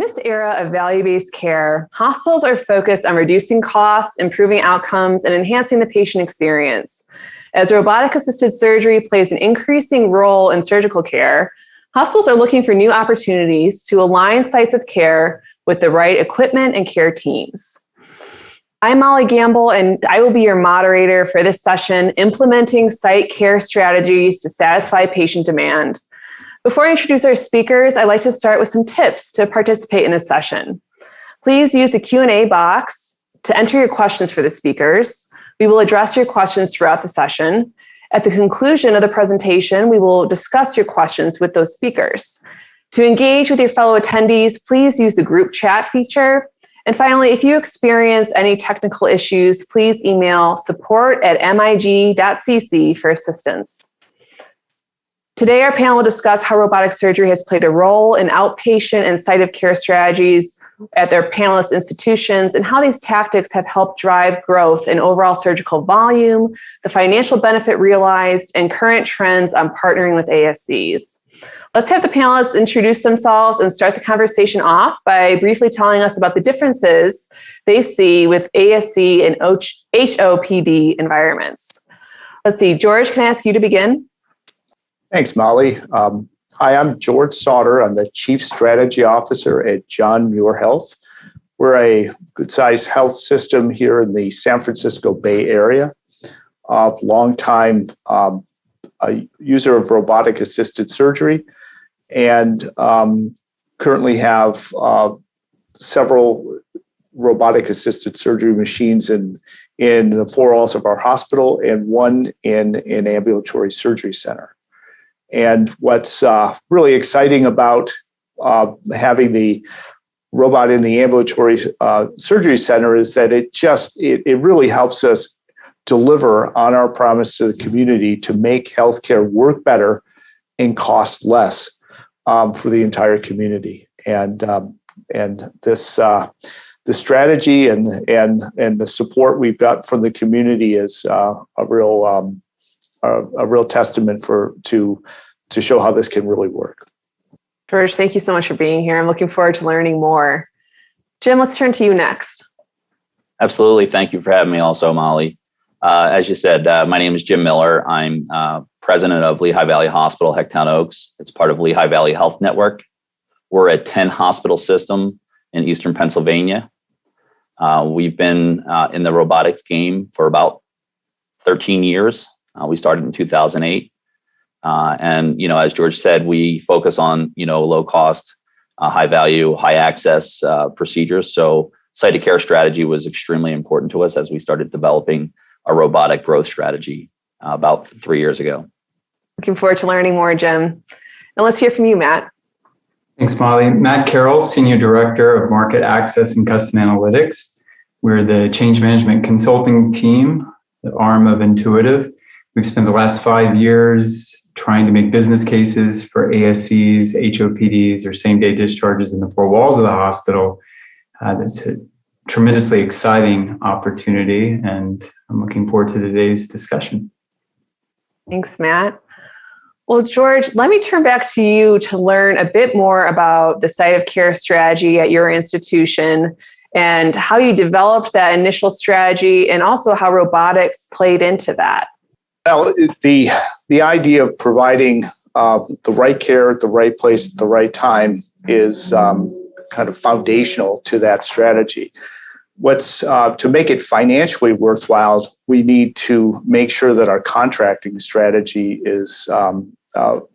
this era of value-based care, hospitals are focused on reducing costs, improving outcomes, and enhancing the patient experience. As robotic-assisted surgery plays an increasing role in surgical care, hospitals are looking for new opportunities to align sites of care with the right equipment and care teams. I'm Molly Gamble, and I will be your moderator for this session, Implementing Site Care Strategies to Satisfy Patient Demand. Before I introduce our speakers, I'd like to start with some tips to participate in this session. Please use the Q&A box to enter your questions for the speakers. We will address your questions throughout the session. At the conclusion of the presentation, we will discuss your questions with those speakers. To engage with your fellow attendees, please use the group chat feature. And finally, if you experience any technical issues, please email support@mig.cc for assistance. Today, our panel will discuss how robotic surgery has played a role in outpatient and site of care strategies at their panelist institutions and how these tactics have helped drive growth in overall surgical volume, the financial benefit realized, and current trends on partnering with ASCs. Let's have the panelists introduce themselves and start the conversation off by briefly telling us about the differences they see with ASC and HOPD environments. Let's see, George, can I ask you to begin? Thanks, Molly. Hi, I'm George Sauter. I'm the Chief Strategy Officer at John Muir Health. We're a good-sized health system here in the San Francisco Bay Area. Long-time a user of robotic-assisted surgery, and currently have several robotic-assisted surgery machines in the four walls of our hospital and one in an ambulatory surgery center. And what's really exciting about having the robot in the ambulatory surgery center is that it really helps us deliver on our promise to the community to make healthcare work better and cost less for the entire community. And this the strategy and the support we've got from the community is a real testament to show how this can really work. George, thank you so much for being here. I'm looking forward to learning more. Jim, let's turn to you next. Absolutely. Thank you for having me also, Molly. As you said, my name is Jim Miller. I'm president of Lehigh Valley Hospital, Hecktown Oaks. It's part of Lehigh Valley Health Network. We're a 10-hospital system in Eastern Pennsylvania. We've been in the robotics game for about 13 years. We started in 2008. And, as George said, we focus on, low cost, high value, high access procedures. So site of care strategy was extremely important to us as we started developing a robotic growth strategy about 3 years ago. Looking forward to learning more, Jim. And let's hear from you, Matt. Thanks, Molly. Matt Carroll, Senior Director of Market Access and Custom Analytics. We're the change management consulting team, the arm of Intuitive. We've spent the last 5 years trying to make business cases for ASCs, HOPDs, or same-day discharges in the four walls of the hospital. That's a tremendously exciting opportunity, and I'm looking forward to today's discussion. Thanks, Matt. Well, George, let me turn back to you to learn a bit more about the site of care strategy at your institution and how you developed that initial strategy and also how robotics played into that. Well, the idea of providing the right care at the right place at the right time is kind of foundational to that strategy. What's to make it financially worthwhile, we need to make sure that our contracting strategy is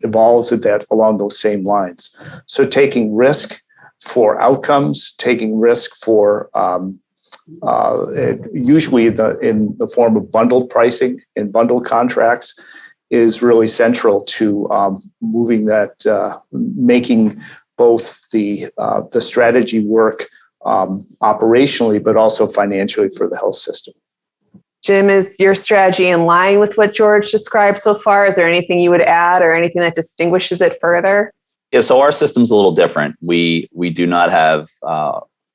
evolves along those same lines. So taking risk for outcomes, taking risk for usually in the form of bundled pricing and bundled contracts is really central to moving that, making both the strategy work operationally, but also financially for the health system. Jim, is your strategy in line with what George described so far? Is there anything you would add or anything that distinguishes it further? Yeah, so our system's a little different. We do not have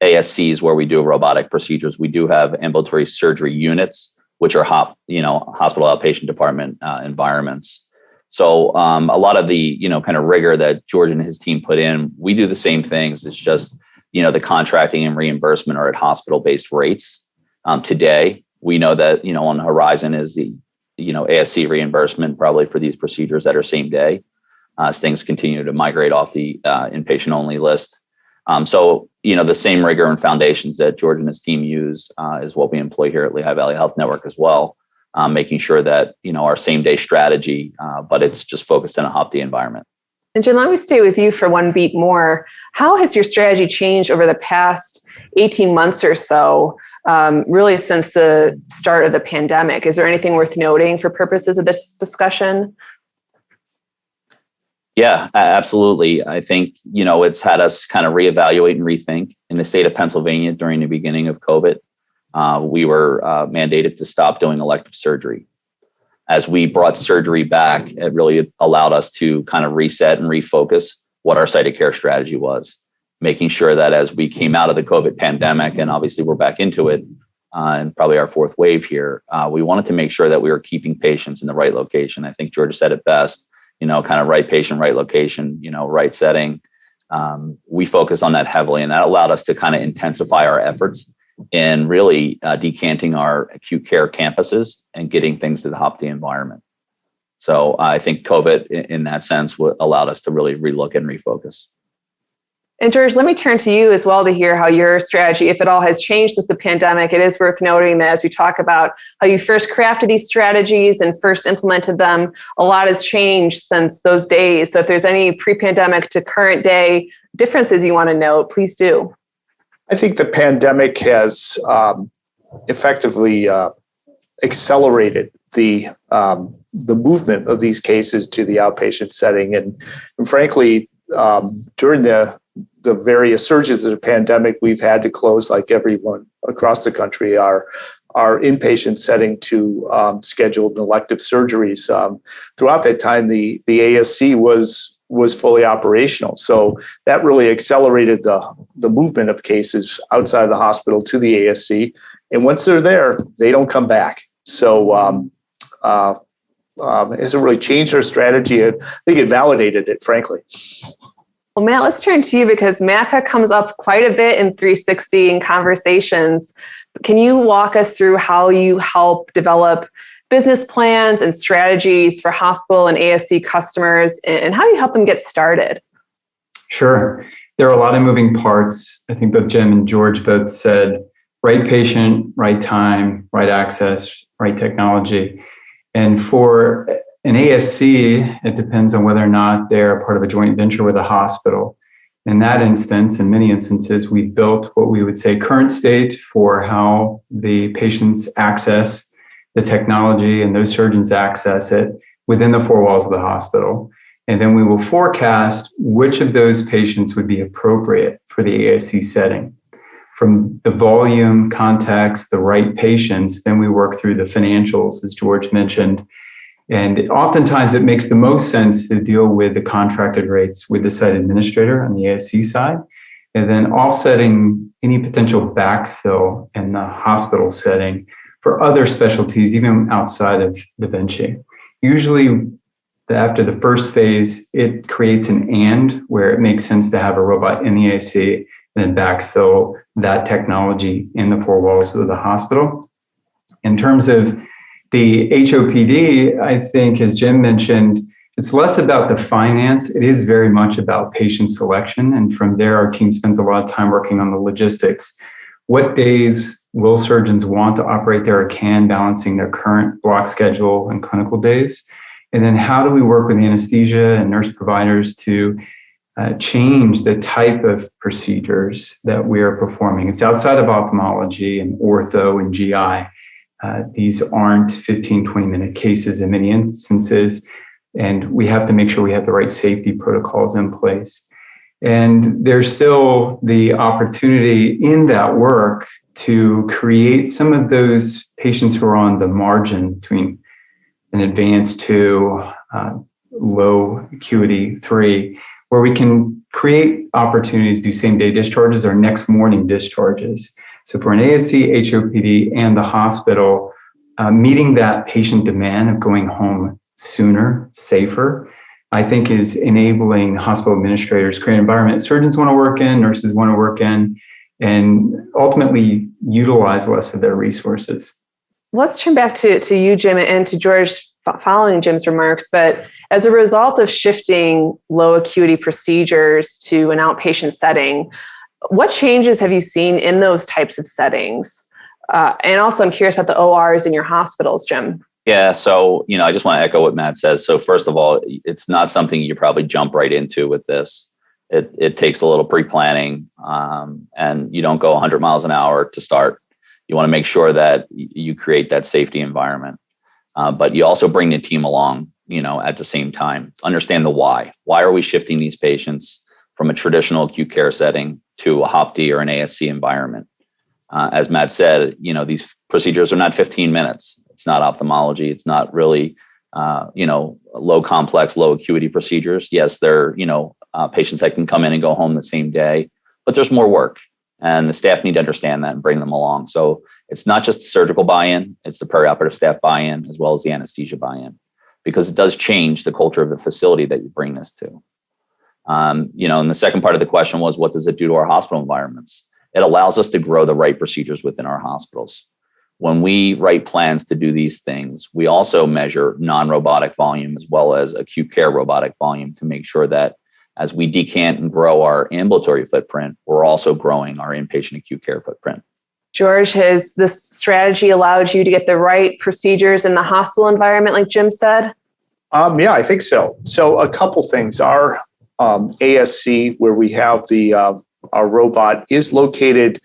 ASCs where we do robotic procedures. We do have ambulatory surgery units, which are hospital outpatient department environments. So a lot of the kind of rigor that George and his team put in, we do the same things. It's just the contracting and reimbursement are at hospital-based rates. Today, we know that, on the horizon is the, ASC reimbursement probably for these procedures that are same day as things continue to migrate off the inpatient only list. So, the same rigor and foundations that George and his team use is what we employ here at Lehigh Valley Health Network as well, making sure that, our same day strategy, but it's just focused in a HOPD environment. And Jim, let me stay with you for one beat more. How has your strategy changed over the past 18 months or so, really since the start of the pandemic? Is there anything worth noting for purposes of this discussion? Yeah, absolutely. I think, it's had us kind of reevaluate and rethink. In the state of Pennsylvania during the beginning of COVID, we were mandated to stop doing elective surgery. As we brought surgery back, it really allowed us to kind of reset and refocus what our site of care strategy was, making sure that as we came out of the COVID pandemic, and obviously we're back into it, and probably our fourth wave here, we wanted to make sure that we were keeping patients in the right location. I think George said it best, kind of right patient, right location, right setting. We focused on that heavily, and that allowed us to kind of intensify our efforts in really decanting our acute care campuses and getting things to the HOPD environment. So I think COVID in that sense allowed us to really relook and refocus. And George, let me turn to you as well to hear how your strategy, if at all, has changed since the pandemic. It is worth noting that as we talk about how you first crafted these strategies and first implemented them, a lot has changed since those days. So if there's any pre-pandemic to current day differences you want to note, please do. I think the pandemic has effectively accelerated the movement of these cases to the outpatient setting, and frankly, during the various surges of the pandemic, we've had to close, like everyone across the country, our inpatient setting to scheduled elective surgeries. Throughout that time, the ASC was fully operational. So that really accelerated the movement of cases outside of the hospital to the ASC. And once they're there, they don't come back. So it hasn't really changed our strategy. I think it validated it, frankly. Well, Matt, let's turn to you because MACA comes up quite a bit in 360 in conversations. Can you walk us through how you help develop business plans and strategies for hospital and ASC customers, and how do you help them get started? Sure. There are a lot of moving parts. I think both Jim and George both said right patient, right time, right access, right technology. And for an ASC, it depends on whether or not they're part of a joint venture with a hospital. In that instance, in many instances, we've built what we would say current state for how the patients access the technology and those surgeons access it within the four walls of the hospital. And then we will forecast which of those patients would be appropriate for the ASC setting. From the volume, context, the right patients, then we work through the financials, as George mentioned. And oftentimes it makes the most sense to deal with the contracted rates with the site administrator on the ASC side, and then offsetting any potential backfill in the hospital setting for other specialties, even outside of Da Vinci. Usually, after the first phase, it creates an and where it makes sense to have a robot in the ASC and then backfill that technology in the four walls of the hospital. In terms of the HOPD, I think, as Jim mentioned, it's less about the finance. It is very much about patient selection. And from there, our team spends a lot of time working on the logistics. What days will surgeons want to operate there or can, balancing their current block schedule and clinical days? And then how do we work with anesthesia and nurse providers to change the type of procedures that we are performing? It's outside of ophthalmology and ortho and GI. These aren't 15, 20-minute cases in many instances, and we have to make sure we have the right safety protocols in place. And there's still the opportunity in that work to create some of those patients who are on the margin between an advanced 2, low acuity 3, where we can create opportunities to do same-day discharges or next morning discharges. So for an ASC, HOPD, and the hospital, meeting that patient demand of going home sooner, safer, I think is enabling hospital administrators create an environment surgeons want to work in, nurses want to work in, and ultimately utilize less of their resources. Let's turn back to you, Jim, and to George following Jim's remarks. But as a result of shifting low acuity procedures to an outpatient setting, what changes have you seen in those types of settings? And also, I'm curious about the ORs in your hospitals, Jim. Yeah, so, I just want to echo what Matt says. So first of all, it's not something you probably jump right into with this. It takes a little pre-planning, and you don't go 100 miles an hour to start. You want to make sure that you create that safety environment. But you also bring the team along, at the same time. Understand the why. Why are we shifting these patients from a traditional acute care setting to a HOPD or an ASC environment? As Matt said, these procedures are not 15 minutes. It's not ophthalmology. It's not really, low complex, low acuity procedures. Yes, they're, patients that can come in and go home the same day, but there's more work, and the staff need to understand that and bring them along. So it's not just the surgical buy-in, it's the perioperative staff buy-in as well as the anesthesia buy-in, because it does change the culture of the facility that you bring this to. And the second part of the question was, what does it do to our hospital environments? It allows us to grow the right procedures within our hospitals. When we write plans to do these things, we also measure non-robotic volume as well as acute care robotic volume to make sure that as we decant and grow our ambulatory footprint, we're also growing our inpatient acute care footprint. George, has this strategy allowed you to get the right procedures in the hospital environment, like Jim said? Yeah, I think so. So a couple things. Our ASC, where we have our robot, is located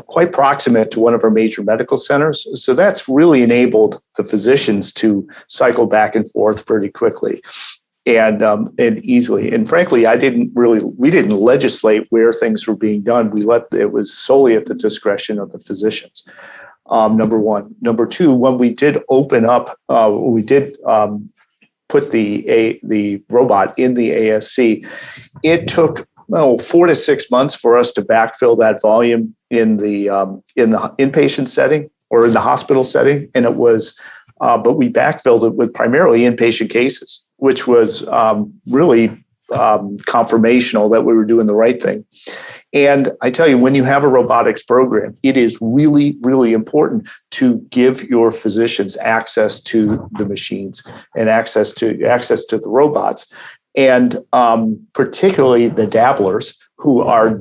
quite proximate to one of our major medical centers. So that's really enabled the physicians to cycle back and forth pretty quickly and easily. And frankly, we didn't legislate where things were being done. It was solely at the discretion of the physicians. Number one. Number two, when we did open up, we did put the robot in the ASC. It took 4 to 6 months for us to backfill that volume in the inpatient setting or in the hospital setting, and it was, but we backfilled it with primarily inpatient cases, which was really confirmational that we were doing the right thing. And I tell you, when you have a robotics program, it is really, really important to give your physicians access to the machines and access to the robots. And particularly the dabblers who are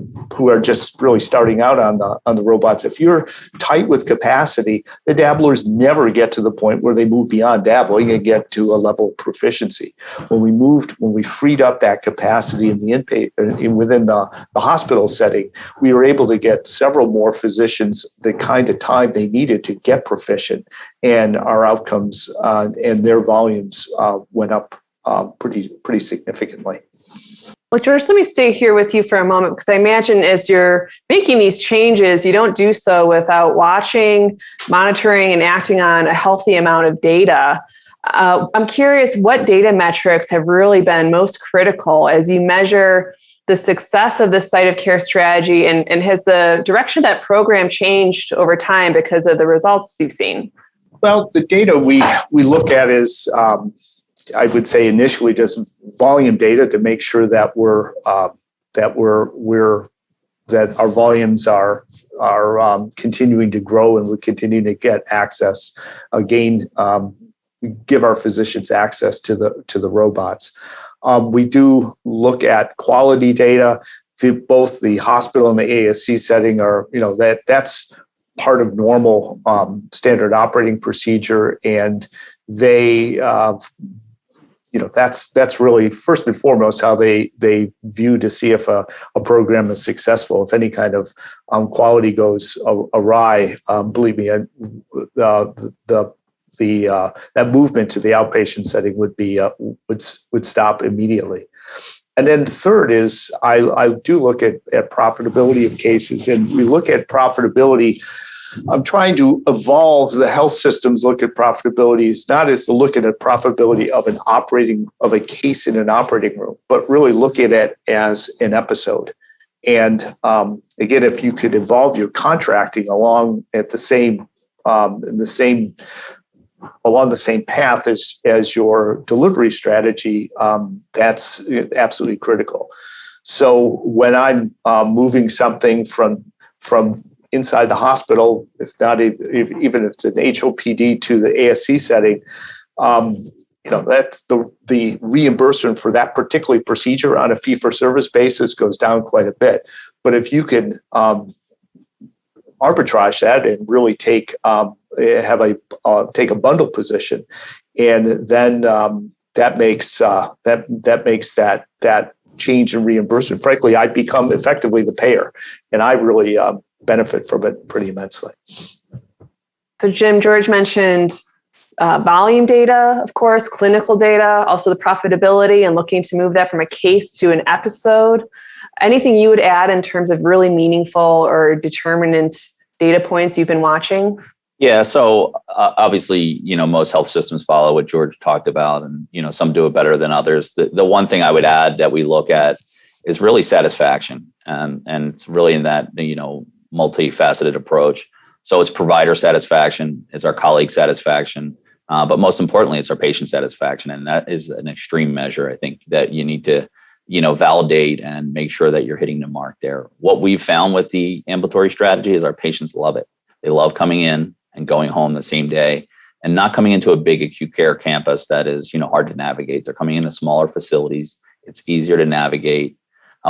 just really starting out on the robots. If you're tight with capacity, the dabblers never get to the point where they move beyond dabbling and get to a level of proficiency. When we freed up that capacity in the within the hospital setting, we were able to get several more physicians the kind of time they needed to get proficient, and our outcomes and their volumes went up pretty significantly. Well, George, let me stay here with you for a moment, because I imagine as you're making these changes, you don't do so without watching, monitoring, and acting on a healthy amount of data. I'm curious, what data metrics have really been most critical as you measure the success of this site of care strategy, and has the direction of that program changed over time because of the results you've seen? Well, the data we look at is, I would say initially just volume data to make sure that that our volumes are continuing to grow and we're continuing to get access, give our physicians access to the robots. We do look at quality data. Both the hospital and the ASC setting are, that's part of normal standard operating procedure, and they that's really first and foremost how they view to see if a program is successful. If any kind of quality goes awry, believe me, that movement to the outpatient setting would stop immediately. And then third is I do look at profitability of cases, and we look at profitability. I'm trying to evolve the health systems look at profitability. It's not as to look at profitability of a case in an operating room, but really look at it as an episode. And again, if you could evolve your contracting along at the same in the same along the same path as your delivery strategy, that's absolutely critical. So when I'm moving something from inside the hospital, if even if it's an HOPD to the ASC setting, that's the reimbursement for that particular procedure on a fee-for-service basis goes down quite a bit. But if you can arbitrage that and really take a bundle position, and then that makes that change in reimbursement. Frankly, I become effectively the payer, and I really benefit from it pretty immensely. So Jim, George mentioned volume data, of course, clinical data, also the profitability and looking to move that from a case to an episode. Anything you would add in terms of really meaningful or determinant data points you've been watching? Yeah, so obviously, most health systems follow what George talked about, and some do it better than others. The one thing I would add that we look at is really satisfaction, and it's really in that multifaceted approach. So it's provider satisfaction, it's our colleague satisfaction, but most importantly, it's our patient satisfaction, and that is an extreme measure. I think that you need to validate and make sure that you're hitting the mark there. What we've found with the ambulatory strategy is our patients love it. They love coming in and going home the same day, and not coming into a big acute care campus that is, hard to navigate. They're coming into smaller facilities. It's easier to navigate.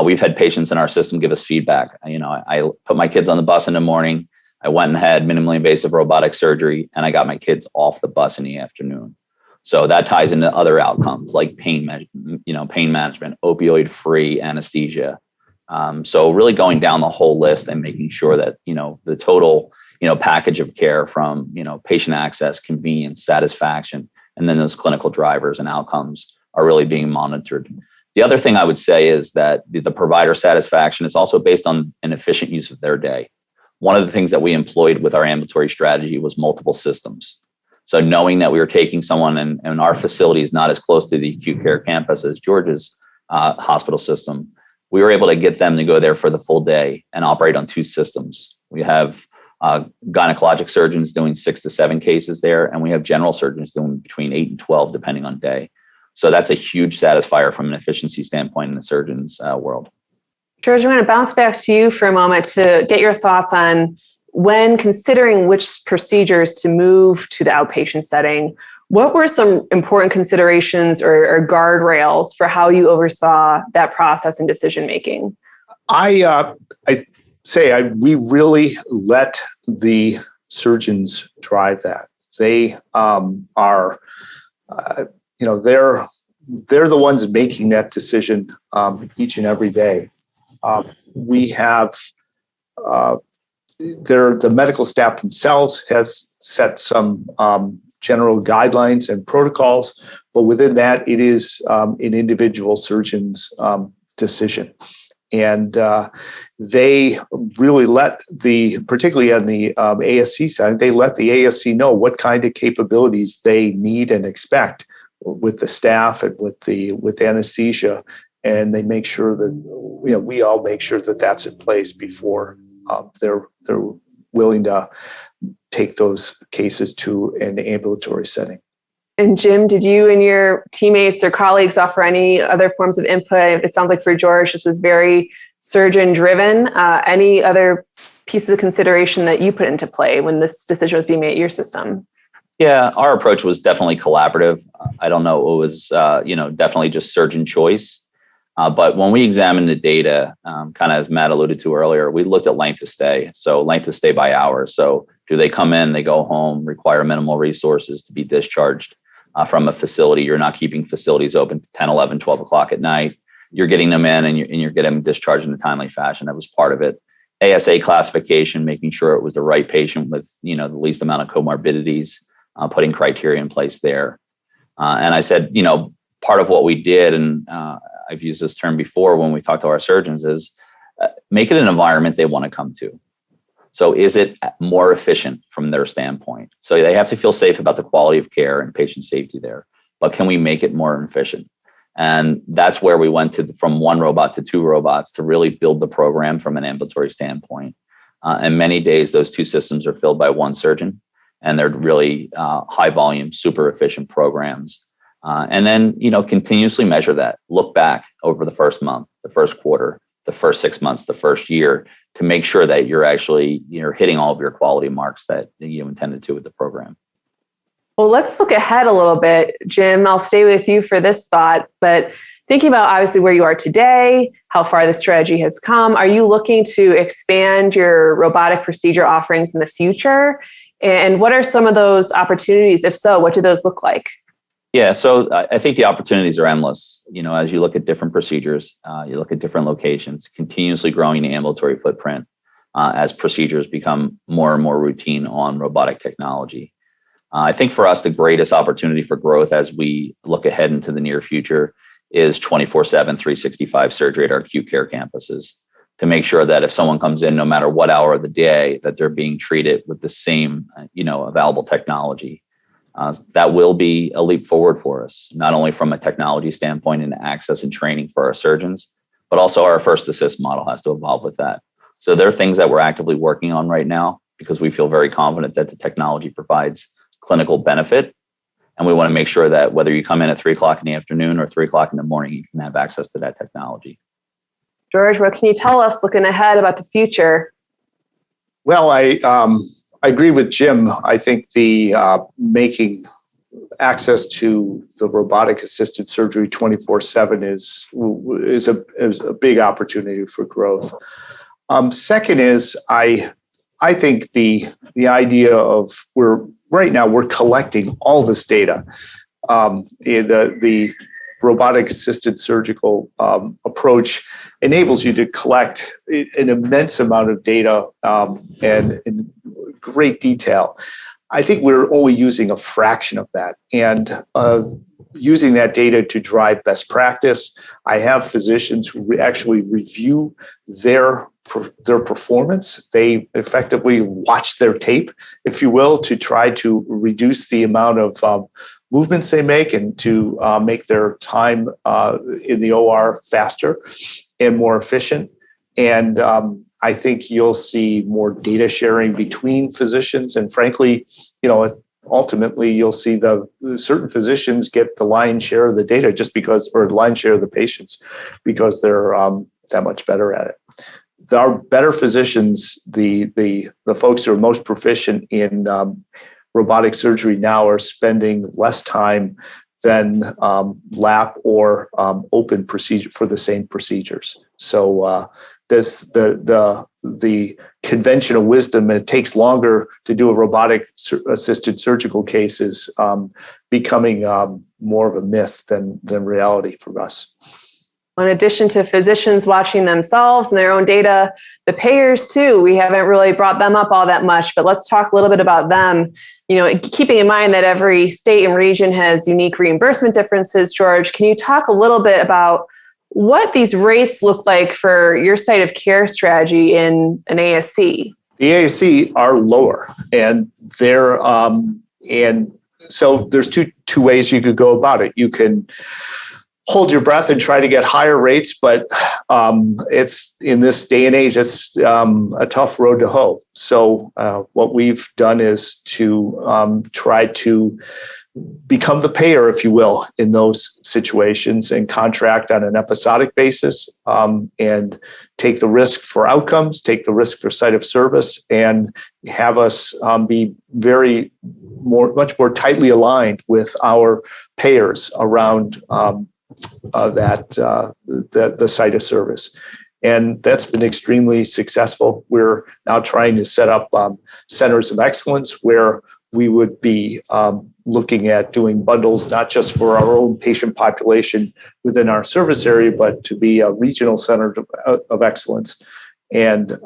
We've had patients in our system give us feedback. I put my kids on the bus in the morning. I went and had minimally invasive robotic surgery, and I got my kids off the bus in the afternoon. So that ties into other outcomes like pain management, opioid-free anesthesia. So really going down the whole list and making sure that, the total, package of care from, patient access, convenience, satisfaction, and then those clinical drivers and outcomes are really being monitored. The other thing I would say is that the provider satisfaction is also based on an efficient use of their day. One of the things that we employed with our ambulatory strategy was multiple systems. So knowing that we were taking someone and our facility is not as close to the acute care campus as George's hospital system, we were able to get them to go there for the full day and operate on 2 systems. We have gynecologic surgeons doing 6 to 7 cases there, and we have general surgeons doing between 8 and 12, depending on day. So that's a huge satisfier from an efficiency standpoint in the surgeon's world. George, I want to bounce back to you for a moment to get your thoughts on when considering which procedures to move to the outpatient setting. What were some important considerations or guardrails for how you oversaw that process and decision making? We really let the surgeons drive that. They they're the ones making that decision each and every day. We have the medical staff themselves has set some general guidelines and protocols, but within that, it is an individual surgeon's decision. And they really particularly on the ASC side, they let the ASC know what kind of capabilities they need and expect with the staff and with anesthesia, and they make sure that we all make sure that that's in place before they're willing to take those cases to an ambulatory setting. And Jim, did you and your teammates or colleagues offer any other forms of input? It sounds like for George, this was very surgeon driven. Any other pieces of consideration that you put into play when this decision was being made at your system? Yeah, our approach was definitely collaborative. I don't know, it was definitely just surgeon choice. But when we examined the data, kind of as Matt alluded to earlier, we looked at length of stay. So length of stay by hours. So do they come in, they go home, require minimal resources to be discharged from a facility? You're not keeping facilities open 10, 11, 12 o'clock at night. You're getting them in and you're getting them discharged in a timely fashion. That was part of it. ASA classification, making sure it was the right patient with the least amount of comorbidities, putting criteria in place there. And I said, part of what we did, and I've used this term before when we talk to our surgeons, is make it an environment they want to come to. So is it more efficient from their standpoint? So they have to feel safe about the quality of care and patient safety there, but can we make it more efficient? And that's where we went from 1 robot to 2 robots to really build the program from an ambulatory standpoint. And many days, those 2 systems are filled by 1 surgeon. and they're really high volume, super efficient programs. And then, continuously measure that, look back over the first month, the first quarter, the first 6 months, the first year, to make sure that you're actually, hitting all of your quality marks that you intended to with the program. Well, let's look ahead a little bit. Jim, I'll stay with you for this thought, but thinking about obviously where you are today, how far the strategy has come, are you looking to expand your robotic procedure offerings in the future? And what are some of those opportunities? If so, what do those look like? Yeah, so I think the opportunities are endless. As you look at different procedures, you look at different locations, continuously growing the ambulatory footprint as procedures become more and more routine on robotic technology. I think for us, the greatest opportunity for growth as we look ahead into the near future is 24/7, 365 surgery at our acute care campuses, to make sure that if someone comes in, no matter what hour of the day, that they're being treated with the same, available technology. That will be a leap forward for us, not only from a technology standpoint and access and training for our surgeons, but also our first assist model has to evolve with that. So there are things that we're actively working on right now because we feel very confident that the technology provides clinical benefit. And we want to make sure that whether you come in at 3:00 in the afternoon or 3:00 in the morning, you can have access to that technology. George, what can you tell us looking ahead about the future? Well, I agree with Jim. I think the making access to the robotic assisted surgery 24/7 is a big opportunity for growth. Second is I think the idea of right now we're collecting all this data. The robotic assisted surgical approach enables you to collect an immense amount of data and in great detail. I think we're only using a fraction of that, and using that data to drive best practice. I have physicians who actually review their performance. They effectively watch their tape, if you will, to try to reduce the amount of movements they make and to make their time in the OR faster and more efficient. And I think you'll see more data sharing between physicians. And frankly, ultimately you'll see the certain physicians get the lion's share of the data or the lion's share of the patients because they're that much better at it. Our better physicians, the folks who are most proficient in robotic surgery now, are spending less time than lap or open procedure for the same procedures. So the conventional wisdom, it takes longer to do a robotic assisted surgical case, is becoming more of a myth than reality for us. In addition to physicians watching themselves and their own data, the payers too, we haven't really brought them up all that much, but let's talk a little bit about them. Keeping in mind that every state and region has unique reimbursement differences, George, can you talk a little bit about what these rates look like for your site of care strategy in an ASC? The ASC are lower, and so there's two ways you could go about it. You can hold your breath and try to get higher rates, but it's in this day and age, it's a tough road to hoe. So what we've done is to try to become the payer, if you will, in those situations and contract on an episodic basis and take the risk for outcomes, take the risk for site of service, and have us be much more tightly aligned with our payers around the site of service. And that's been extremely successful. We're now trying to set up centers of excellence where we would be looking at doing bundles, not just for our own patient population within our service area, but to be a regional center of excellence, and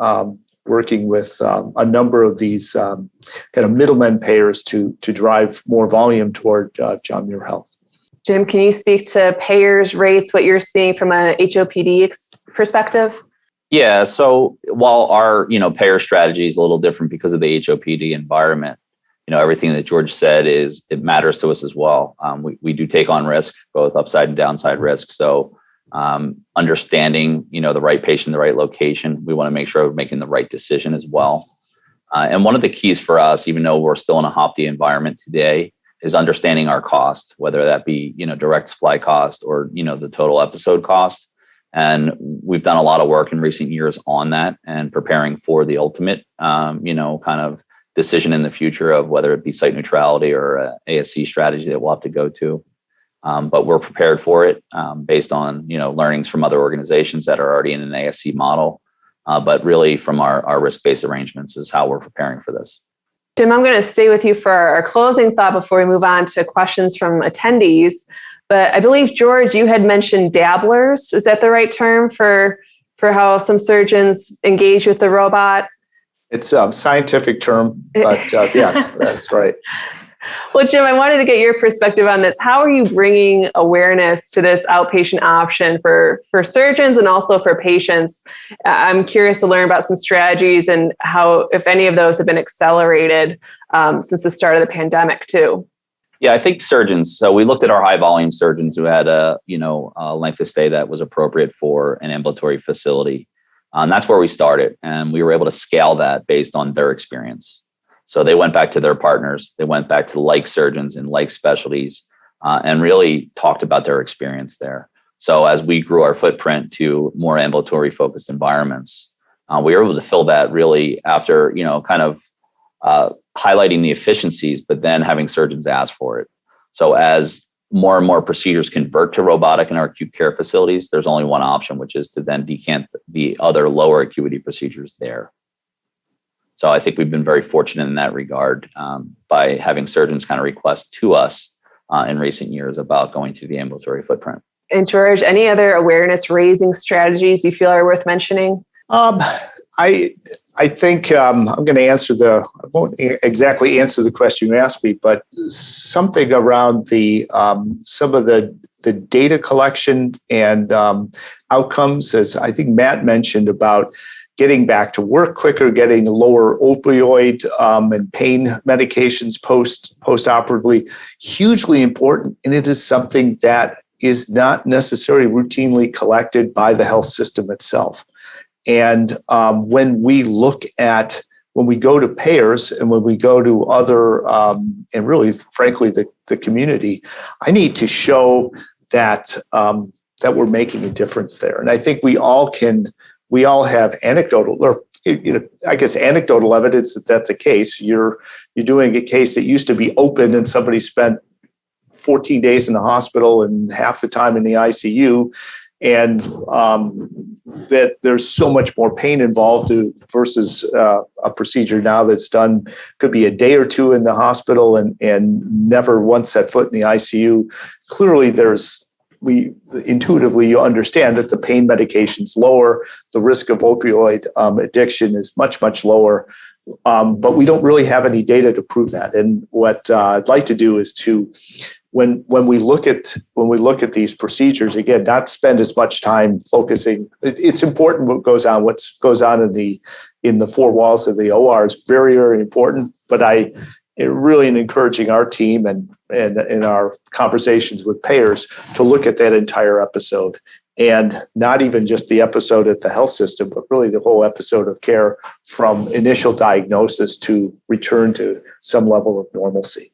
working with a number of these kind of middlemen payers to drive more volume toward John Muir Health. Jim, can you speak to payers' rates, what you're seeing from a HOPD perspective? Yeah, so while our payer strategy is a little different because of the HOPD environment, everything that George said it matters to us as well. We do take on risk, both upside and downside risk. So understanding the right patient, the right location, we want to make sure we're making the right decision as well. And one of the keys for us, even though we're still in a HOPD environment today, is understanding our cost, whether that be, direct supply cost or, the total episode cost. And we've done a lot of work in recent years on that and preparing for the ultimate, kind of decision in the future of whether it be site neutrality or a ASC strategy that we'll have to go to. But we're prepared for it based on, learnings from other organizations that are already in an ASC model. But really from our risk-based arrangements is how we're preparing for this. Jim, I'm going to stay with you for our closing thought before we move on to questions from attendees. But I believe, George, you had mentioned dabblers. Is that the right term for how some surgeons engage with the robot? It's a scientific term, but yes, that's right. Well, Jim, I wanted to get your perspective on this. How are you bringing awareness to this outpatient option for surgeons and also for patients? I'm curious to learn about some strategies and how, if any of those have been accelerated since the start of the pandemic too. Yeah, I think surgeons. So we looked at our high volume surgeons who had a length of stay that was appropriate for an ambulatory facility. And that's where we started. And we were able to scale that based on their experience. So they went back to their partners. They went back to like surgeons and like specialties and really talked about their experience there. So as we grew our footprint to more ambulatory focused environments, we were able to fill that really after, highlighting the efficiencies, but then having surgeons ask for it. So as more and more procedures convert to robotic in our acute care facilities, there's only one option, which is to then decant the other lower acuity procedures there. So I think we've been very fortunate in that regard by having surgeons kind of request to us in recent years about going to the ambulatory footprint. And George, any other awareness raising strategies you feel are worth mentioning? I think I'm going to I won't exactly answer the question you asked me, but something around some of the data collection and outcomes, as I think Matt mentioned about getting back to work quicker, getting lower opioid and pain medications post-operatively, hugely important. And it is something that is not necessarily routinely collected by the health system itself. And when we go to payers and when we go to other, and really, frankly, the community, I need to show that we're making a difference there. And I think we all have anecdotal, or I guess anecdotal evidence that that's the case. You're doing a case that used to be open and somebody spent 14 days in the hospital and half the time in the ICU. And that there's so much more pain involved versus a procedure now that's done, could be a day or two in the hospital and never once set foot in the ICU. Clearly, intuitively, you understand that the pain medication's lower, the risk of opioid addiction is much, much lower. But we don't really have any data to prove that. And what I'd like to do is to, when we look at these procedures, again, not spend as much time focusing. It's important what goes on in the four walls of the OR is very, very important. But really encouraging our team and in our conversations with payers to look at that entire episode, and not even just the episode at the health system, but really the whole episode of care from initial diagnosis to return to some level of normalcy.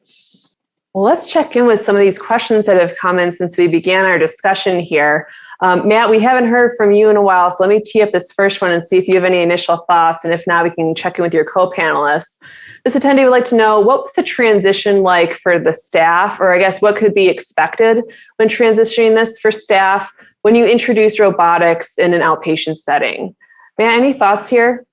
Well, let's check in with some of these questions that have come in since we began our discussion here. Matt, we haven't heard from you in a while, so let me tee up this first one and see if you have any initial thoughts. And if not, we can check in with your co-panelists. This attendee would like to know, what was the transition like for the staff, or I guess what could be expected when transitioning this for staff when you introduce robotics in an outpatient setting? Matt, any thoughts here?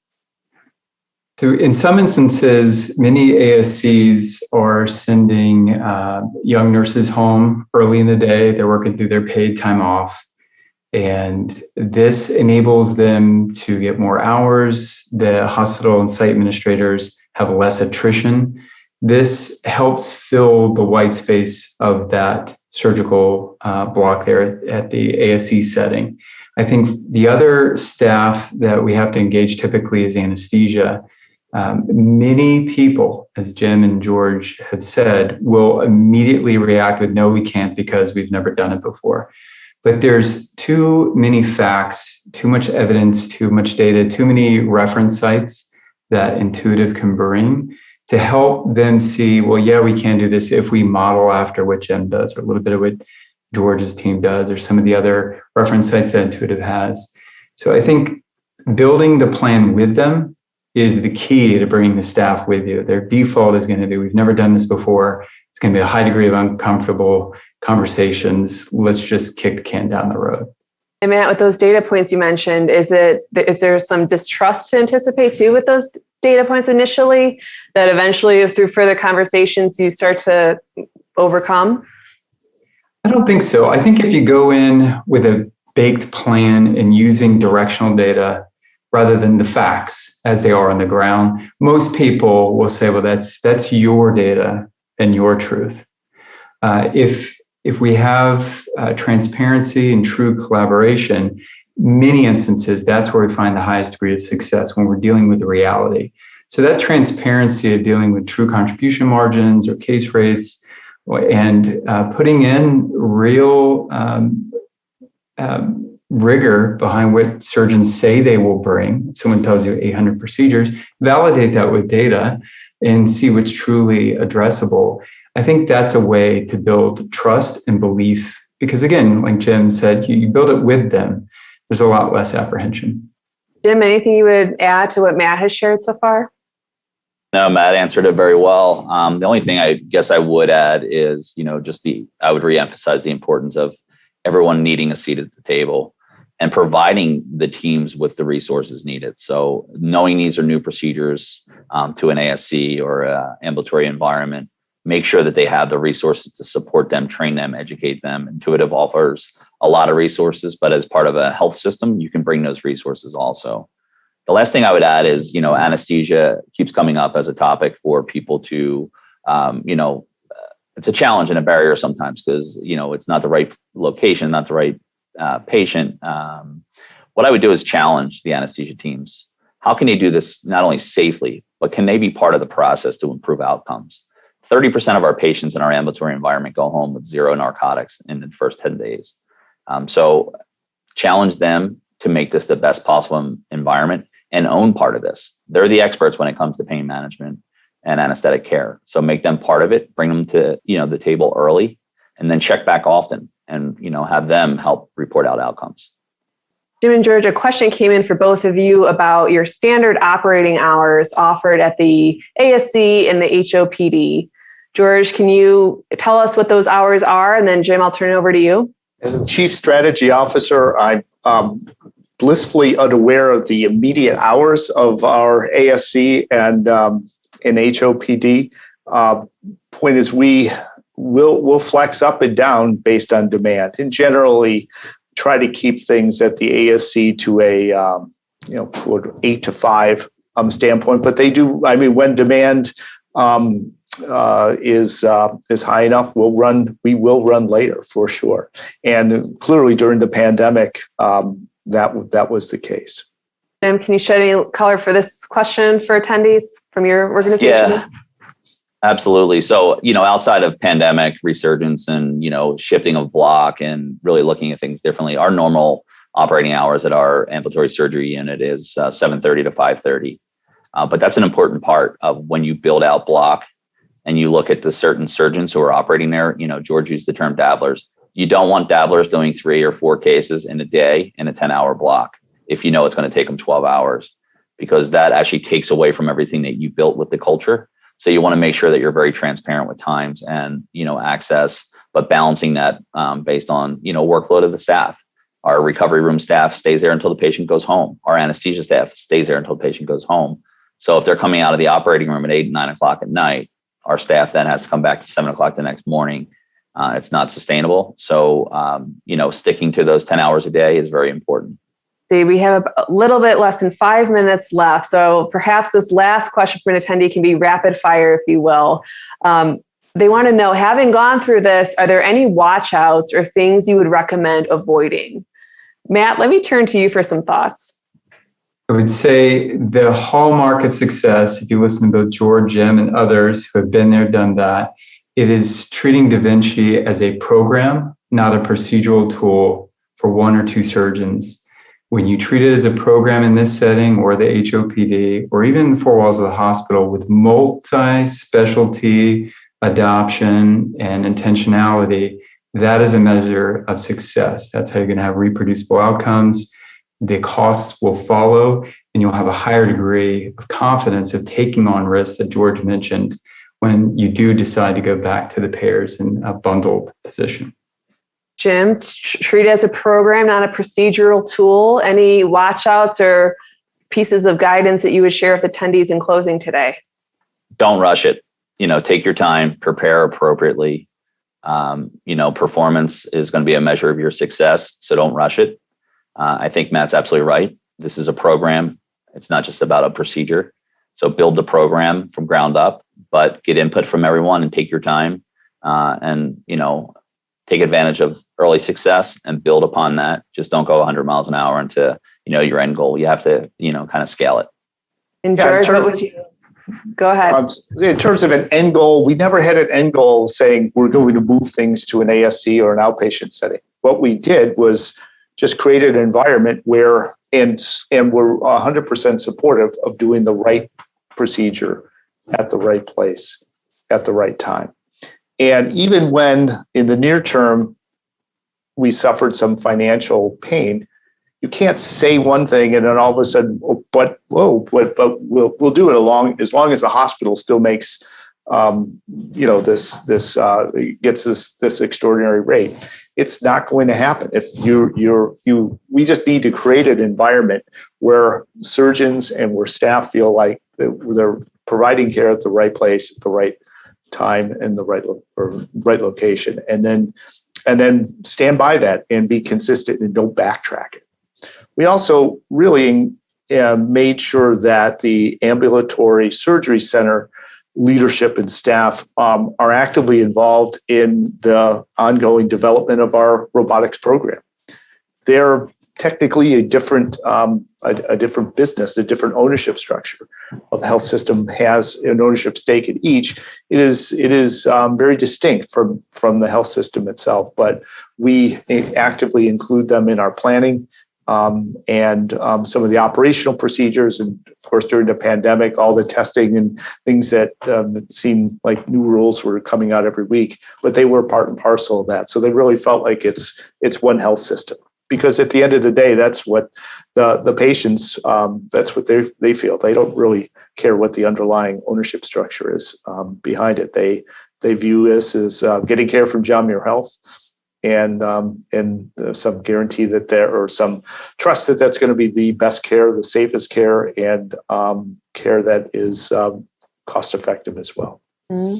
So in some instances, many ASCs are sending young nurses home early in the day. They're working through their paid time off. And this enables them to get more hours. The hospital and site administrators have less attrition. This helps fill the white space of that surgical block there at the ASC setting. I think the other staff that we have to engage typically is anesthesia. Many people, as Jim and George have said, will immediately react with, no, we can't because we've never done it before. But there's too many facts, too much evidence, too much data, too many reference sites that Intuitive can bring to help them see, well, yeah, we can do this if we model after what Jim does, or a little bit of what George's team does, or some of the other reference sites that Intuitive has. So I think building the plan with them is the key to bringing the staff with you. Their default is going to be, we've never done this before. It's going to be a high degree of uncomfortable conversations. Let's just kick the can down the road. And Matt, with those data points you mentioned, is there some distrust to anticipate too with those data points initially that eventually through further conversations you start to overcome? I don't think so. I think if you go in with a baked plan and using directional data rather than the facts as they are on the ground, most people will say, well, that's your data and your truth. If we have transparency and true collaboration, many instances, that's where we find the highest degree of success when we're dealing with the reality. So that transparency of dealing with true contribution margins or case rates and putting in real rigor behind what surgeons say they will bring. Someone tells you 800 procedures, validate that with data and see what's truly addressable. I think that's a way to build trust and belief because, again, like Jim said, you build it with them. There's a lot less apprehension. Jim, anything you would add to what Matt has shared so far? No, Matt answered it very well. The only thing I guess I would add is, I would reemphasize the importance of everyone needing a seat at the table and providing the teams with the resources needed. So knowing these are new procedures to an ASC or an ambulatory environment, make sure that they have the resources to support them, train them, educate them. Intuitive offers a lot of resources, but as part of a health system, you can bring those resources also. The last thing I would add is, anesthesia keeps coming up as a topic for people to, it's a challenge and a barrier sometimes because, it's not the right location, not the right patient. What I would do is challenge the anesthesia teams. How can they do this not only safely, but can they be part of the process to improve outcomes? 30% of our patients in our ambulatory environment go home with 0 narcotics in the first 10 days. So challenge them to make this the best possible environment and own part of this. They're the experts when it comes to pain management and anesthetic care. So make them part of it, bring them to, the table early, and then check back often and, have them help report out outcomes. Jim and George, a question came in for both of you about your standard operating hours offered at the ASC and the HOPD. George, can you tell us what those hours are? And then Jim, I'll turn it over to you. As the Chief Strategy Officer, I'm blissfully unaware of the immediate hours of our ASC and in HOPD. Point is, we'll flex up and down based on demand, and generally try to keep things at the ASC to a 8 to 5 standpoint. But they do. I mean, when demand is high enough, we will run later for sure. And clearly during the pandemic, that was the case. Jim, can you shed any color for this question for attendees from your organization? Yeah, absolutely. So, outside of pandemic resurgence and, shifting of block and really looking at things differently, our normal operating hours at our ambulatory surgery unit is 7:30 to 5:30. But that's an important part of when you build out block and you look at the certain surgeons who are operating there. George used the term dabblers. You don't want dabblers doing 3 or 4 cases in a day in a 10-hour block if you know it's going to take them 12 hours, because that actually takes away from everything that you built with the culture. So you want to make sure that you're very transparent with times and, access, but balancing that based on, workload of the staff. Our recovery room staff stays there until the patient goes home. Our anesthesia staff stays there until the patient goes home. So if they're coming out of the operating room at 8, 9 o'clock at night, our staff then has to come back to 7 o'clock the next morning. It's not sustainable. So, sticking to those 10 hours a day is very important. See, we have a little bit less than 5 minutes left. So perhaps this last question from an attendee can be rapid fire, if you will. They want to know, having gone through this, are there any watch outs or things you would recommend avoiding? Matt, let me turn to you for some thoughts. I would say the hallmark of success, if you listen to both George, Jim, and others who have been there, done that, it is treating Da Vinci as a program, not a procedural tool for 1 or 2 surgeons. when you treat it as a program in this setting or the HOPD or even the four walls of the hospital with multi-specialty adoption and intentionality, that is a measure of success. That's how you're going to have reproducible outcomes. The costs will follow, and you'll have a higher degree of confidence of taking on risks that George mentioned when you do decide to go back to the payers in a bundled position. Jim, treat it as a program, not a procedural tool. Any watchouts or pieces of guidance that you would share with attendees in closing today? Don't rush it. Take your time, prepare appropriately. Performance is going to be a measure of your success, so don't rush it. I think Matt's absolutely right. This is a program. It's not just about a procedure. So build the program from ground up, but get input from everyone and take your time and take advantage of early success and build upon that. Just don't go 100 miles an hour into, your end goal. You have to, kind of scale it. And George, what would you go ahead? In terms of an end goal, we never had an end goal saying we're going to move things to an ASC or an outpatient setting. What we did was just create an environment where, and we're 100% supportive of doing the right procedure at the right place at the right time. And even when in the near term, we suffered some financial pain, you can't say one thing and then all of a sudden, but we'll do it as long as the hospital still makes, gets this extraordinary rate. It's not going to happen. If we just need to create an environment where surgeons and where staff feel like they're providing care at the right place, at the right time, and the right location, and then stand by that and be consistent and don't backtrack it. We also really made sure that the ambulatory surgery center leadership and staff are actively involved in the ongoing development of our robotics program. They're technically a different business, a different ownership structure. While the health system has an ownership stake in each, it is very distinct from the health system itself. But we actively include them in our planning and some of the operational procedures, and of course during the pandemic, all the testing and things that seemed like new rules were coming out every week. But they were part and parcel of that, so they really felt like it's one health system. Because at the end of the day, that's what the patients, that's what they feel. They don't really care what the underlying ownership structure is behind it. They view this as getting care from John Muir Health and some guarantee that or some trust that that's going to be the best care, the safest care, and care that is cost effective as well. Mm-hmm.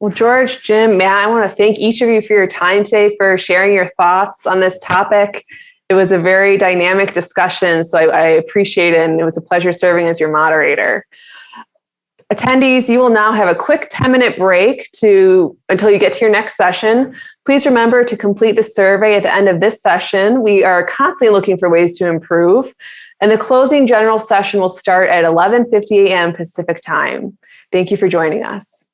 Well, George, Jim, Matt, I want to thank each of you for your time today, for sharing your thoughts on this topic. It was a very dynamic discussion, so I appreciate it, and it was a pleasure serving as your moderator. Attendees, you will now have a quick 10-minute break until you get to your next session. Please remember to complete the survey at the end of this session. We are constantly looking for ways to improve, and the closing general session will start at 11:50 a.m. Pacific time. Thank you for joining us.